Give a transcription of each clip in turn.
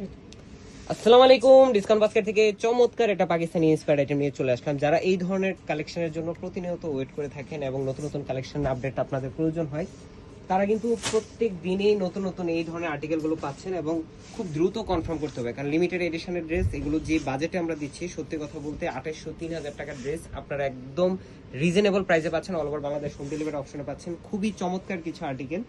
আসসালামু আলাইকুম। Discount basket থেকে চমৎকার একটা পাকিস্তানি ইন্সপায়ার্ড আইটেম নিয়ে চলে আসলাম। যারা এই ধরনের কালেকশনের জন্য প্রতিনিয়ত ওয়েট করে থাকেন এবং নতুন নতুন কালেকশন আপডেট আপনাদের প্রয়োজন হয়, তারা কিন্তু প্রত্যেক দিনেই নতুন নতুন এই ধরনের আর্টিকেলগুলো পাচ্ছেন এবং খুব দ্রুত কনফার্ম করতে হবে, কারণ লিমিটেড এডিশনের ড্রেস এগুলো যে বাজেটে আমরা দিচ্ছি, সত্যি কথা বলতে 2800-3000 টাকার ড্রেস আপনারা একদম রিজনেবল প্রাইসে পাচ্ছেন। All over Bangladesh home delivery অপশনে পাচ্ছেন খুবই চমৎকার কিছু আর্টিকেল।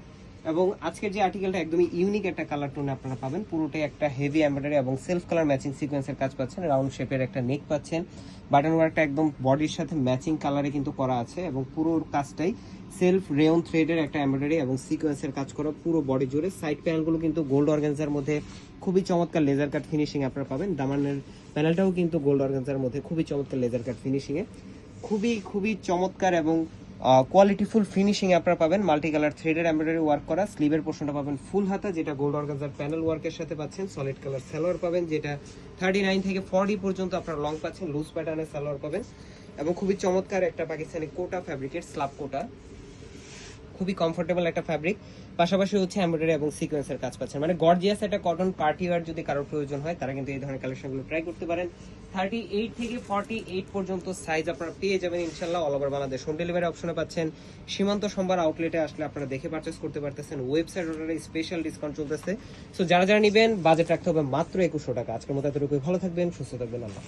এবং আজকের যে আর্টিকেলটা একদমই ইউনিক একটা কালার টোনে আপনারা পাবেন, পুরোটাই একটা হেভি এমব্রয়ডারি এবং সেলফ কালার ম্যাচিং সিকোয়েন্সের কাজ পাচ্ছেন। রাউন্ড শেপের একটা নেক পাচ্ছেন, বাটন ওয়ার্কটা একদম বডির সাথে ম্যাচিং কালারে কিন্তু করা আছে এবং পুরো কাজটাই সেলফ রেয়ন থ্রেডের একটা এমব্রয়ডারি এবং সিকোয়েন্সের কাজ করা পুরো বডি জুড়ে। সাইড প্যানেলগুলো কিন্তু গোল্ড অর্গানজার মধ্যে খুবই চমৎকার লেজার কাট ফিনিশিং আপনারা পাবেন। দামানের প্যানেলটাও কিন্তু গোল্ড অর্গানজার মধ্যে খুবই চমৎকার লেজার কাট ফিনিশিংয়ে, খুবই খুবই চমৎকার এবং কোয়ালিটিফুল ফিনিশিং আপনারা পাবেন। মাল্টি কালার থ্রেডের এমব্রয়ডারি ওয়ার্ক করা, স্লিভের পোর্শনটা পাবেন ফুল হাতা, যেটা গোল্ড অর্গানজার প্যানেল ওয়ার্কের সাথে পাচ্ছেন। সলিড কালার সালোয়ার পাবেন, যেটা 39 থেকে 40 পর্যন্ত আপনারা লং পাচ্ছেন। লুজ প্যাটার্নের সালোয়ার পাবেন এবং খুবই চমৎকার একটা পাকিস্তানি কোটা ফ্যাব্রিকের স্লাব কোটা, খুবই কমফোর্টেবল একটা ফ্যাব্রিক। পাশাপাশি হচ্ছে এমব্রয়ডারি এবং সিকোয়েন্সের কাজ পাচ্ছেন, মানে গর্জিয়াস একটা কটন পার্টি ওয়্যার যদি কারোর প্রয়োজন হয় তারা কিন্তু এই ধরনের কালেকশনগুলো ট্রাই করতে পারেন। 38 থেকে 48 পর্যন্ত সাইজ আপনারা পেয়ে যাবেন ইনশাল্লাহ। All over Bangladesh home delivery অপশনে পাচ্ছেন। সীমান্ত সোমবার আউটলেটে আসলে আপনারা দেখে পারচেস করতে পারতেছেন। ওয়েবসাইট অর্ডারে স্পেশাল ডিসকাউন্ট চলতেছে। সো যারা যারা নেবেন বাজেট রাখতে হবে মাত্র 2100 টাকা। আজকের মতো এতটুকুই, ভালো থাকবেন, সুস্থ থাকবেন, আল্লাহ।